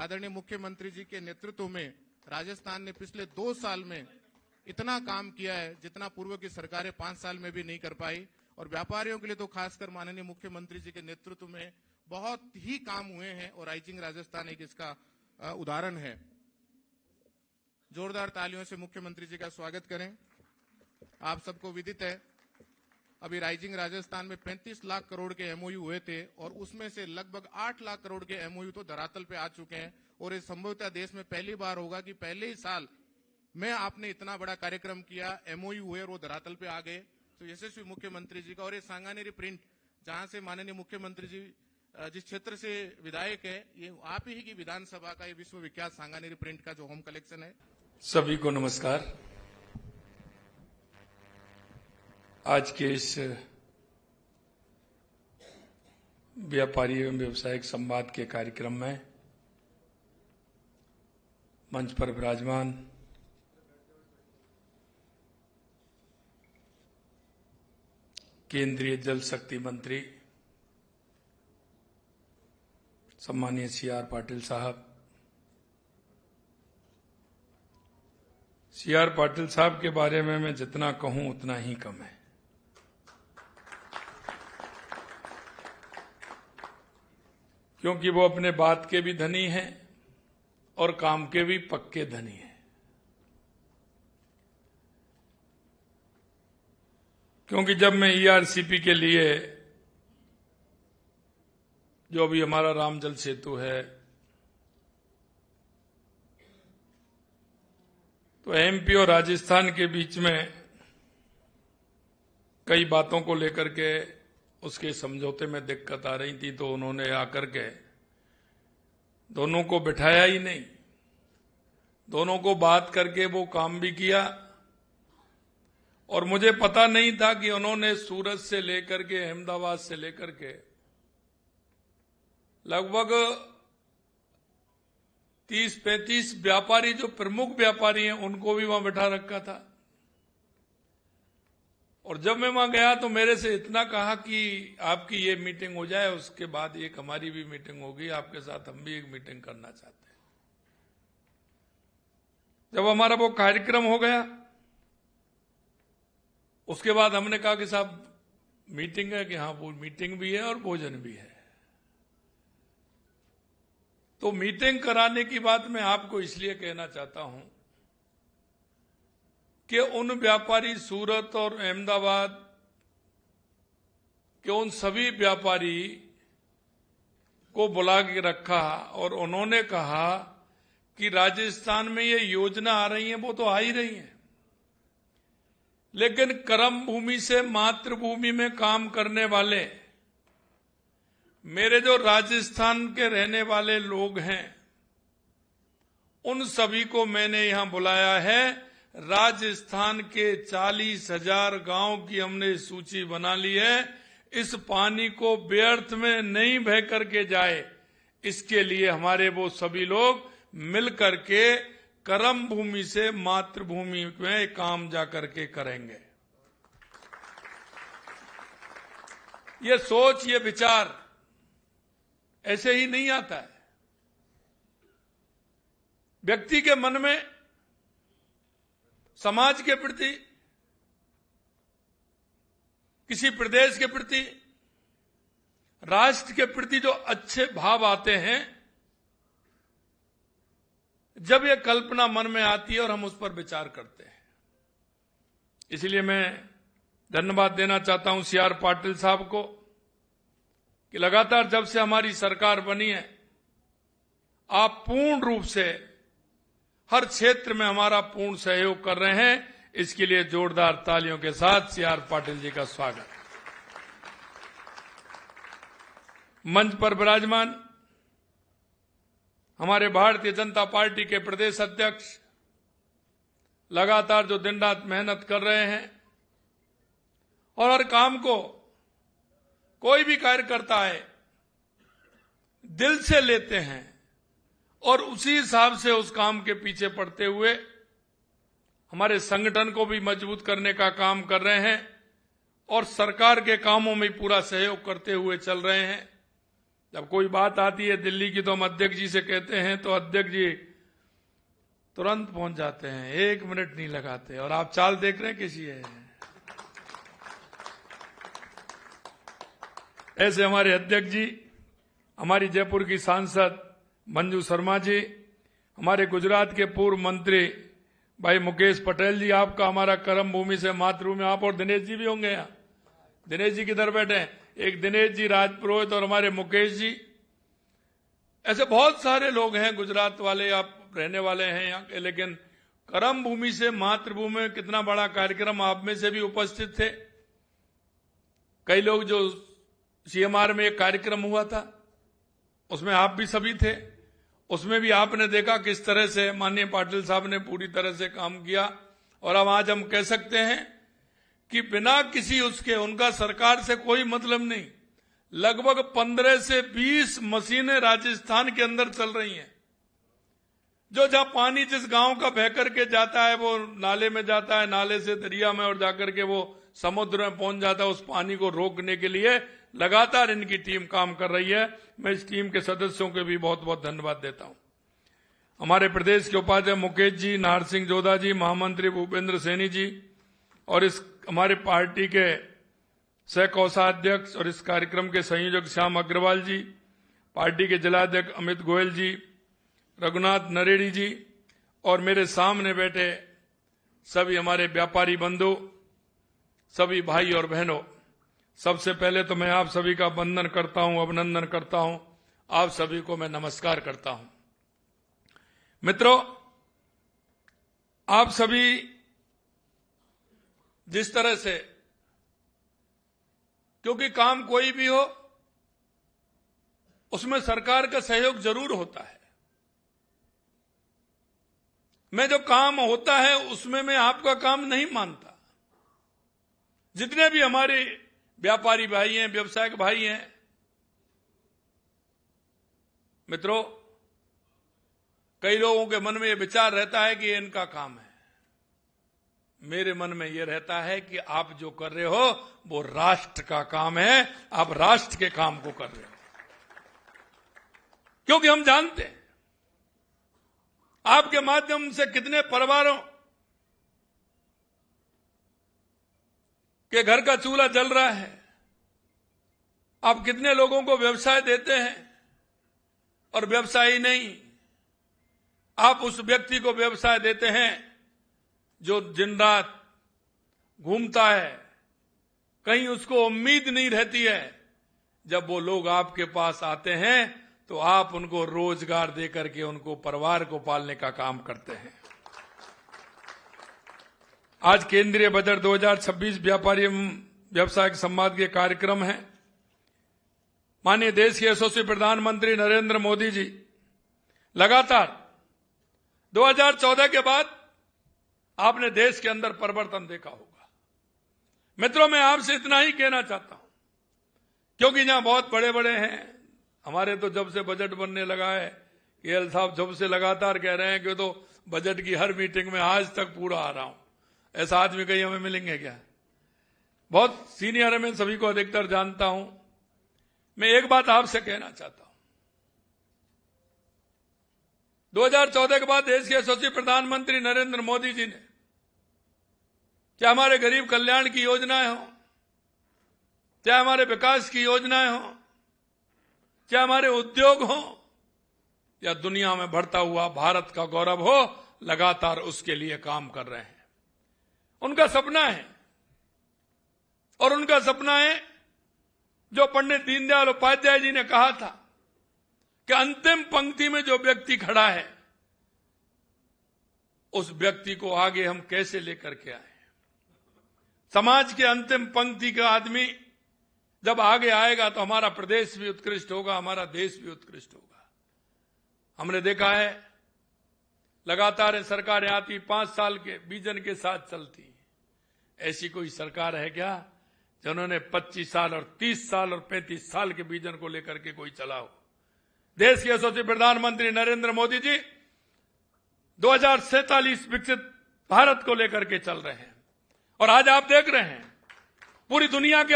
आदरणीय मुख्यमंत्री जी के नेतृत्व में राजस्थान ने पिछले 2 साल में इतना काम किया है जितना पूर्व की सरकारें 5 साल में भी नहीं कर पाई। और व्यापारियों के लिए तो खासकर माननीय मुख्यमंत्री जी के नेतृत्व में बहुत ही काम हुए हैं और राइजिंग राजस्थान एक इसका उदाहरण है। जोरदार तालियों से मुख्यमंत्री जी का स्वागत करें। आप सबको विदित है अभी राइजिंग राजस्थान में 35 लाख करोड़ के एमओयू हुए थे और उसमें से लगभग 8 लाख करोड़ के एमओयू तो धरातल पे आ चुके हैं और ये संभवतः देश में पहली बार होगा कि पहले ही साल में आपने इतना बड़ा कार्यक्रम किया, एमओयू हुए और वो धरातल पे आ गए। तो यशस्वी मुख्यमंत्री जी का और ये सांगानेरी प्रिंट जहां से माननीय मुख्यमंत्री जी जिस क्षेत्र से विधायक है, ये आप ही की विधानसभा का ये विश्वविख्यात सांगानेरी प्रिंट का जो होम कलेक्शन है। सभी को नमस्कार। आज के इस व्यापारी एवं व्यवसायिक संवाद के कार्यक्रम में मंच पर विराजमान केंद्रीय जल शक्ति मंत्री सम्मानीय CR पाटिल साहब, CR पाटिल साहब के बारे में मैं जितना कहूं उतना ही कम है, क्योंकि वो अपने बात के भी धनी हैं और काम के भी पक्के धनी हैं। क्योंकि जब मैं ERCP के लिए, जो अभी हमारा रामजल सेतु है, तो MP और राजस्थान के बीच में कई बातों को लेकर के उसके समझौते में दिक्कत आ रही थी, तो उन्होंने आकर के दोनों को बिठाया ही नहीं, दोनों को बात करके वो काम भी किया। और मुझे पता नहीं था कि उन्होंने सूरत से लेकर के अहमदाबाद से लेकर के लगभग 30-35 व्यापारी, जो प्रमुख व्यापारी हैं, उनको भी वहां बैठा रखा था। और जब मैं वहां गया तो मेरे से इतना कहा कि आपकी ये मीटिंग हो जाए, उसके बाद एक हमारी भी मीटिंग होगी, आपके साथ हम भी एक मीटिंग करना चाहते हैं। जब हमारा वो कार्यक्रम हो गया, उसके बाद हमने कहा कि साहब मीटिंग है, कि हाँ वो मीटिंग भी है और भोजन भी है। तो मीटिंग कराने की बात मैं आपको इसलिए कहना चाहता हूं कि उन व्यापारी सूरत और अहमदाबाद के उन सभी व्यापारी को बुला के रखा और उन्होंने कहा कि राजस्थान में ये योजना आ रही है, वो तो आ ही रही है, लेकिन कर्म भूमि से मातृभूमि में काम करने वाले मेरे जो राजस्थान के रहने वाले लोग हैं, उन सभी को मैंने यहां बुलाया है। राजस्थान के 40,000 गांव की हमने सूची बना ली है। इस पानी को व्यर्थ में नहीं बह करके जाए, इसके लिए हमारे वो सभी लोग मिल करके कर्म भूमि से मातृभूमि में काम जाकर के करेंगे। ये सोच, ये विचार ऐसे ही नहीं आता है। व्यक्ति के मन में समाज के प्रति, किसी प्रदेश के प्रति, राष्ट्र के प्रति जो अच्छे भाव आते हैं, जब ये कल्पना मन में आती है और हम उस पर विचार करते हैं, इसलिए मैं धन्यवाद देना चाहता हूं CR पाटिल साहब को कि लगातार जब से हमारी सरकार बनी है, आप पूर्ण रूप से हर क्षेत्र में हमारा पूर्ण सहयोग कर रहे हैं। इसके लिए जोरदार तालियों के साथ CR पाटिल जी का स्वागत। मंच पर विराजमान हमारे भारतीय जनता पार्टी के प्रदेश अध्यक्ष लगातार जो दिन रात मेहनत कर रहे हैं और हर काम को, कोई भी कार्यकर्ता है, दिल से लेते हैं और उसी हिसाब से उस काम के पीछे पड़ते हुए हमारे संगठन को भी मजबूत करने का काम कर रहे हैं और सरकार के कामों में पूरा सहयोग करते हुए चल रहे हैं। जब कोई बात आती है दिल्ली की तो हम अध्यक्ष जी से कहते हैं तो अध्यक्ष जी तुरंत पहुंच जाते हैं, 1 मिनट नहीं लगाते। और आप चाल देख रहे हैं किसी है। ऐसे हमारे अध्यक्ष जी, हमारी जयपुर की सांसद मंजू शर्मा जी, हमारे गुजरात के पूर्व मंत्री भाई मुकेश पटेल जी, आपका हमारा कर्म भूमि से मातृभूमि, आप और दिनेश जी भी होंगे यहाँ। दिनेश जी किधर बैठे हैं? एक दिनेश जी राजपुरोहित और हमारे मुकेश जी, ऐसे बहुत सारे लोग हैं गुजरात वाले, आप रहने वाले हैं यहाँ के, लेकिन कर्म भूमि से मातृभूमि में कितना बड़ा कार्यक्रम, आप में से भी उपस्थित थे। कई लोग जो सीएमआर में एक कार्यक्रम हुआ था उसमें आप भी सभी थे, उसमें भी आपने देखा किस तरह से माननीय पाटिल साहब ने पूरी तरह से काम किया। और अब आज हम कह सकते हैं कि बिना किसी उसके, उनका सरकार से कोई मतलब नहीं, लगभग 15 से 20 मशीनें राजस्थान के अंदर चल रही हैं। जो जहां पानी जिस गांव का बह करके जाता है वो नाले में जाता है, नाले से दरिया में और जाकर के वो समुद्र में पहुंच जाता है, उस पानी को रोकने के लिए लगातार इनकी टीम काम कर रही है। मैं इस टीम के सदस्यों के भी बहुत बहुत धन्यवाद देता हूं। हमारे प्रदेश के उपाध्यक्ष मुकेश जी, नाहर सिंह जोधा जी, महामंत्री भूपेंद्र सैनी जी और इस हमारे पार्टी के सह कोषाध्यक्ष और इस कार्यक्रम के संयोजक श्याम अग्रवाल जी, पार्टी के जिलाध्यक्ष अमित गोयल जी, रघुनाथ नरेड़ी जी और मेरे सामने बैठे सभी हमारे व्यापारी बंधु, सभी भाई और बहनों, सबसे पहले तो मैं आप सभी का वंदन करता हूं, अभिनंदन करता हूं, आप सभी को मैं नमस्कार करता हूं। मित्रों, आप सभी जिस तरह से, क्योंकि काम कोई भी हो उसमें सरकार का सहयोग जरूर होता है। मैं जो काम होता है उसमें मैं आपका काम नहीं मानता। जितने भी हमारे व्यापारी भाई हैं, व्यवसायिक भाई हैं, मित्रों, कई लोगों के मन में यह विचार रहता है कि ये इनका काम है। मेरे मन में यह रहता है कि आप जो कर रहे हो वो राष्ट्र का काम है, आप राष्ट्र के काम को कर रहे हो। क्योंकि हम जानते हैं आपके माध्यम से कितने परिवारों के घर का चूल्हा जल रहा है, आप कितने लोगों को व्यवसाय देते हैं, और व्यवसायी नहीं, आप उस व्यक्ति को व्यवसाय देते हैं जो दिन रात घूमता है, कहीं उसको उम्मीद नहीं रहती है। जब वो लोग आपके पास आते हैं तो आप उनको रोजगार देकर के उनको परिवार को पालने का काम करते हैं। आज केंद्रीय बजट 2026 व्यापारी व्यवसायिक संवाद के कार्यक्रम है। माननीय देश के यशस्वी प्रधानमंत्री नरेंद्र मोदी जी लगातार 2014 के बाद आपने देश के अंदर परिवर्तन देखा होगा। मित्रों, मैं आपसे इतना ही कहना चाहता हूं, क्योंकि यहां बहुत बड़े बड़े हैं हमारे, तो जब से बजट बनने लगा है, केएल साहब जब से लगातार कह रहे हैं कि तो बजट की हर मीटिंग में आज तक पूरा आ रहा हूं। ऐसा आदमी कहीं हमें मिलेंगे क्या? बहुत सीनियर है, मैं सभी को अधिकतर जानता हूं। मैं एक बात आपसे कहना चाहता हूं, 2014 के बाद देश के यशस्वी प्रधानमंत्री नरेंद्र मोदी जी ने, चाहे हमारे गरीब कल्याण की योजनाएं हो, चाहे हमारे विकास की योजनाएं हो, चाहे हमारे उद्योग हो, या दुनिया में बढ़ता हुआ भारत का गौरव हो, लगातार उसके लिए काम कर रहे हैं। उनका सपना है, और उनका सपना है जो पंडित दीनदयाल उपाध्याय जी ने कहा था कि अंतिम पंक्ति में जो व्यक्ति खड़ा है उस व्यक्ति को आगे हम कैसे लेकर के आए। समाज के अंतिम पंक्ति का आदमी जब आगे आएगा तो हमारा प्रदेश भी उत्कृष्ट होगा, हमारा देश भी उत्कृष्ट होगा। हमने देखा है लगातार सरकारें आती, 5 साल के विजन के साथ चलती। ऐसी कोई सरकार है क्या जिन्होंने 25 साल और 30 साल और 35 साल के विजन को लेकर के कोई चला हो? देश के यशस्वी प्रधानमंत्री नरेंद्र मोदी जी 2047 विकसित भारत को लेकर के चल रहे हैं, और आज आप देख रहे हैं पूरी दुनिया के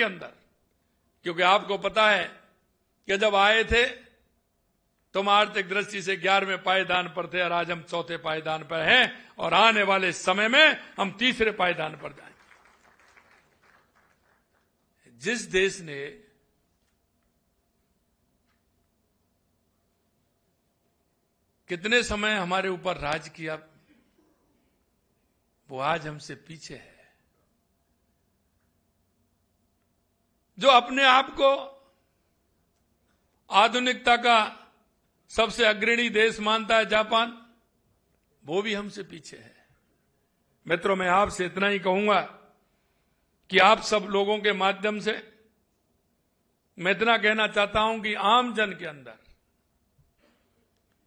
अंदर क्योंकि आपको पता है कि जब आए थे तुम आर्थिक दृष्टि से 11वें पायदान पर थे और आज हम 4थे पायदान पर हैं और आने वाले समय में हम 3रे पायदान पर जाएंगे। जिस देश ने कितने समय हमारे ऊपर राज किया वो आज हमसे पीछे है। जो अपने आप को आधुनिकता का सबसे अग्रणी देश मानता है जापान, वो भी हमसे पीछे है। मित्रों, मैं आपसे इतना ही कहूंगा कि आप सब लोगों के माध्यम से मैं इतना कहना चाहता हूं कि आम जन के अंदर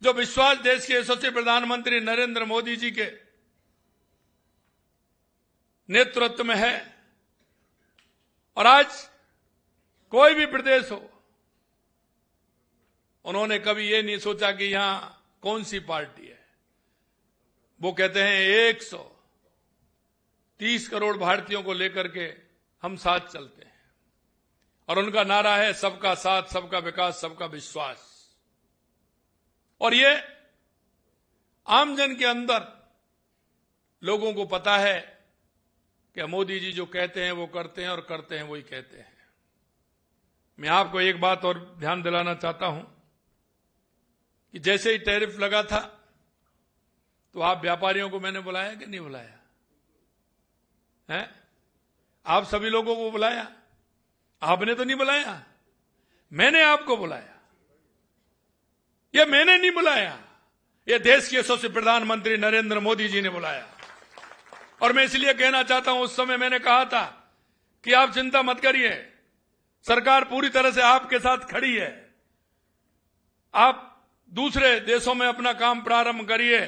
जो विश्वास देश के यशस्वी प्रधानमंत्री नरेंद्र मोदी जी के नेतृत्व में है, और आज कोई भी प्रदेश हो, उन्होंने कभी ये नहीं सोचा कि यहां कौन सी पार्टी है। वो कहते हैं 130 करोड़ भारतीयों को लेकर के हम साथ चलते हैं, और उनका नारा है सबका साथ, सबका विकास, सबका विश्वास। और ये आम जन के अंदर लोगों को पता है कि मोदी जी जो कहते हैं वो करते हैं, और करते हैं वही कहते हैं। मैं आपको एक बात और ध्यान दिलाना चाहता हूं कि जैसे ही टैरिफ लगा था तो आप व्यापारियों को मैंने बुलाया कि नहीं बुलाया है? आप सभी लोगों को बुलाया? आपने तो नहीं बुलाया, मैंने आपको बुलाया। ये मैंने नहीं बुलाया, ये देश के यशस्वी प्रधानमंत्री नरेंद्र मोदी जी ने बुलाया। और मैं इसलिए कहना चाहता हूं, उस समय मैंने कहा था कि आप चिंता मत करिए, सरकार पूरी तरह से आपके साथ खड़ी है। आप दूसरे देशों में अपना काम प्रारंभ करिए।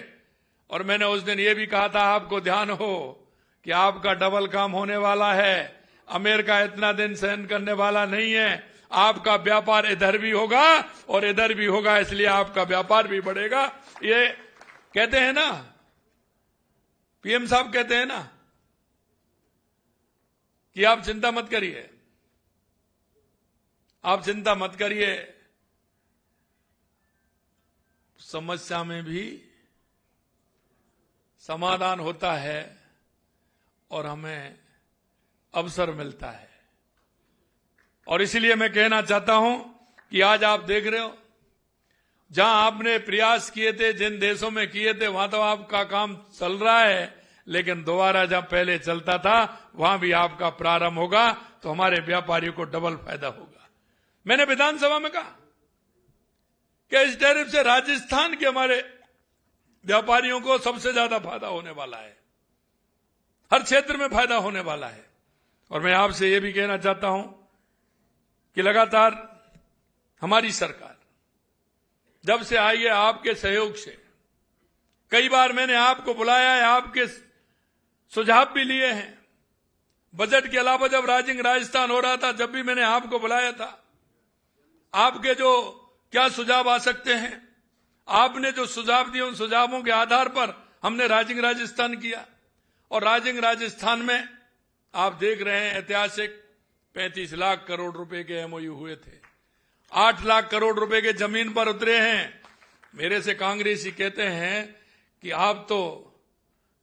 और मैंने उस दिन ये भी कहा था, आपको ध्यान हो कि आपका डबल काम होने वाला है। अमेरिका इतना दिन सहन करने वाला नहीं है। आपका व्यापार इधर भी होगा और इधर भी होगा, इसलिए आपका व्यापार भी बढ़ेगा। ये कहते हैं ना, पीएम साहब कहते हैं ना कि आप चिंता मत करिए, आप चिंता मत करिए, समस्या में भी समाधान होता है और हमें अवसर मिलता है। और इसलिए मैं कहना चाहता हूं कि आज आप देख रहे हो, जहां आपने प्रयास किए थे, जिन देशों में किए थे, वहां तो आपका काम चल रहा है, लेकिन दोबारा जहां पहले चलता था वहां भी आपका प्रारंभ होगा, तो हमारे व्यापारियों को डबल फायदा होगा। मैंने विधानसभा में कहा कि इस टैरिफ से राजस्थान के हमारे व्यापारियों को सबसे ज्यादा फायदा होने वाला है, हर क्षेत्र में फायदा होने वाला है। और मैं आपसे यह भी कहना चाहता हूं कि लगातार हमारी सरकार जब से आई है, आपके सहयोग से कई बार मैंने आपको बुलाया है, आपके सुझाव भी लिए हैं। बजट के अलावा जब राइजिंग राजस्थान हो रहा था, जब भी मैंने आपको बुलाया था, आपके जो क्या सुझाव आ सकते हैं, आपने जो सुझाव दिए, उन सुझावों के आधार पर हमने राइजिंग राजस्थान किया। और राइजिंग राजस्थान में आप देख रहे हैं, ऐतिहासिक 35 लाख करोड़ रुपए के एमओयू हुए थे, 8 लाख करोड़ रुपए के जमीन पर उतरे हैं। मेरे से कांग्रेसी कहते हैं कि आप तो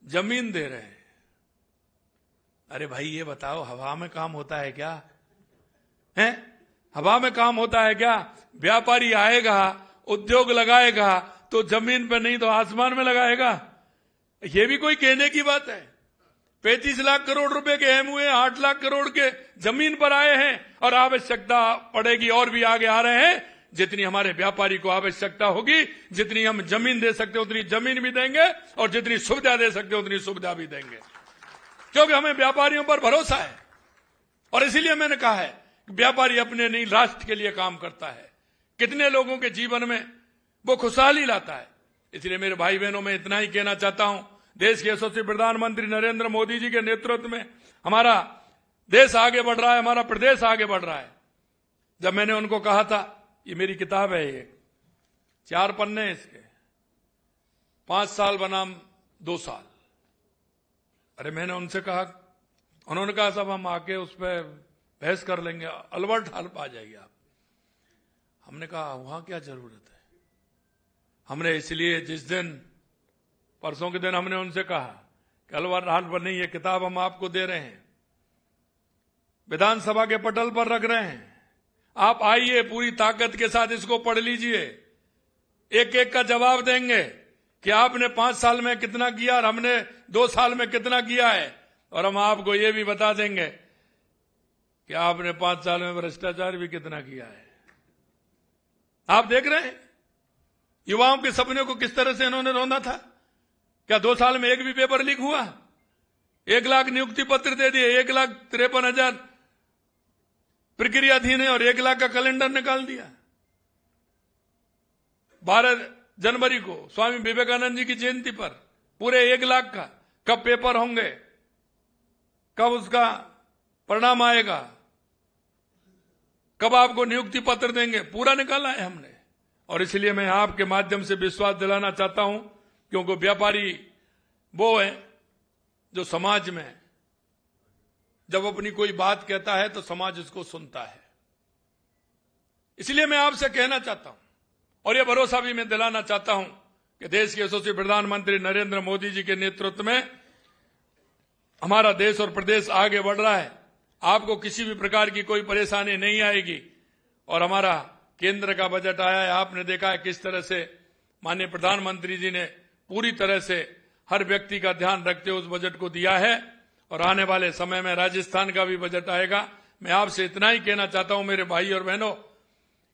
जमीन दे रहे हैं। अरे भाई, ये बताओ, हवा में काम होता है क्या? है, हवा में काम होता है क्या? व्यापारी आएगा, उद्योग लगाएगा, तो जमीन पर नहीं तो आसमान में लगाएगा। ये भी कोई कहने की बात है? 35 लाख करोड़ रुपए के एमओयू, 8 लाख करोड़ के जमीन पर आए हैं, और आवश्यकता पड़ेगी और भी आगे आ रहे हैं। जितनी हमारे व्यापारी को आवश्यकता होगी, जितनी हम जमीन दे सकते उतनी जमीन भी देंगे, और जितनी सुविधा दे सकते उतनी सुविधा भी देंगे, क्योंकि हमें व्यापारियों पर भरोसा है। और इसीलिए मैंने कहा है कि व्यापारी अपने नहीं, राष्ट्र के लिए काम करता है। कितने लोगों के जीवन में वो खुशहाली लाता है। इसलिए मेरे भाई बहनों, में इतना ही कहना चाहता हूं, देश के यशस्वी प्रधानमंत्री नरेंद्र मोदी जी के नेतृत्व में हमारा देश आगे बढ़ रहा है, हमारा प्रदेश आगे बढ़ रहा है। जब मैंने उनको कहा था, ये मेरी किताब है, ये 4 पन्ने इसके, 5 साल बनाम 2 साल। अरे मैंने उनसे कहा, उन्होंने कहा साहब हम आके उस पर बहस कर लेंगे, अलबर्ट हाल आ जाइए आप। हमने कहा वहां क्या जरूरत है। हमने इसलिए जिस दिन परसों के दिन हमने उनसे कहा कि अलबर्ट हाल पर नहीं, ये किताब हम आपको दे रहे हैं, विधानसभा के पटल पर रख रहे हैं, आप आइए पूरी ताकत के साथ इसको पढ़ लीजिए, एक एक का जवाब देंगे कि आपने 5 साल में कितना किया और हमने 2 साल में कितना किया है, और हम आपको ये भी बता देंगे कि आपने 5 साल में भ्रष्टाचार भी कितना किया है। आप देख रहे हैं युवाओं के सपने को किस तरह से इन्होंने रौंदा था। क्या 2 साल में एक भी पेपर लीक हुआ? 1 लाख नियुक्ति पत्र दे दिए, 1,53,000 प्रक्रियाधीन है और 1 लाख का कैलेंडर निकाल दिया। 12 जनवरी को स्वामी विवेकानंद जी की जयंती पर पूरे 1 लाख का कब पेपर होंगे, कब उसका परिणाम आएगा, कब आपको नियुक्ति पत्र देंगे, पूरा निकाला है हमने। और इसलिए मैं आपके माध्यम से विश्वास दिलाना चाहता हूं, क्योंकि व्यापारी वो है जो समाज में जब अपनी कोई बात कहता है तो समाज उसको सुनता है। इसलिए मैं आपसे कहना चाहता हूं और यह भरोसा भी मैं दिलाना चाहता हूं कि देश के यशस्वी प्रधानमंत्री नरेंद्र मोदी जी के नेतृत्व में हमारा देश और प्रदेश आगे बढ़ रहा है। आपको किसी भी प्रकार की कोई परेशानी नहीं आएगी। और हमारा केंद्र का बजट आया है, आपने देखा है किस तरह से माननीय प्रधानमंत्री जी ने पूरी तरह से हर व्यक्ति का ध्यान रखते हुए उस बजट को दिया है। और आने वाले समय में राजस्थान का भी बजट आएगा। मैं आपसे इतना ही कहना चाहता हूं मेरे भाई और बहनों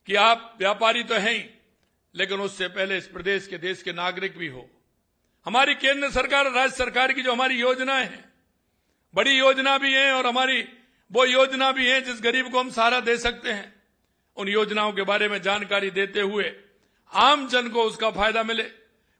कि आप व्यापारी तो हैं ही, लेकिन उससे पहले इस प्रदेश के देश के नागरिक भी हो। हमारी केंद्र सरकार और राज्य सरकार की जो हमारी योजनाएं हैं, बड़ी योजना भी है और हमारी वो योजना भी है जिस गरीब को हम सहारा दे सकते हैं। उन योजनाओं के बारे में जानकारी देते हुए आम जन को उसका फायदा मिले,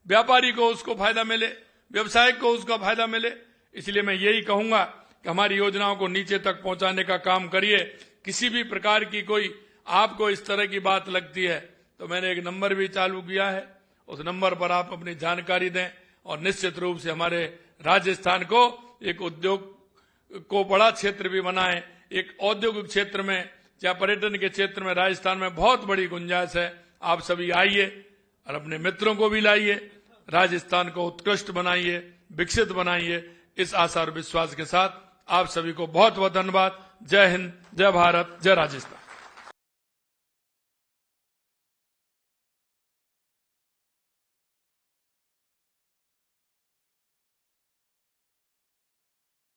व्यापारी को उसको फायदा मिले, व्यवसाय को उसका फायदा मिले। इसलिए मैं यही कहूंगा कि हमारी योजनाओं को नीचे तक पहुंचाने का काम करिए। किसी भी प्रकार की कोई आपको इस तरह की बात लगती है तो मैंने एक नंबर भी चालू किया है, उस नंबर पर आप अपनी जानकारी दें और निश्चित रूप से हमारे राजस्थान को एक उद्योग को बड़ा क्षेत्र भी बनाएं। एक औद्योगिक क्षेत्र में या पर्यटन के क्षेत्र में राजस्थान में बहुत बड़ी गुंजाइश है। आप सभी आइए और अपने मित्रों को भी लाइए, राजस्थान को उत्कृष्ट बनाइए, विकसित बनाइए। इस आशा और विश्वास के साथ आप सभी को बहुत बहुत धन्यवाद। जय हिंद, जय भारत, जय राजस्थान।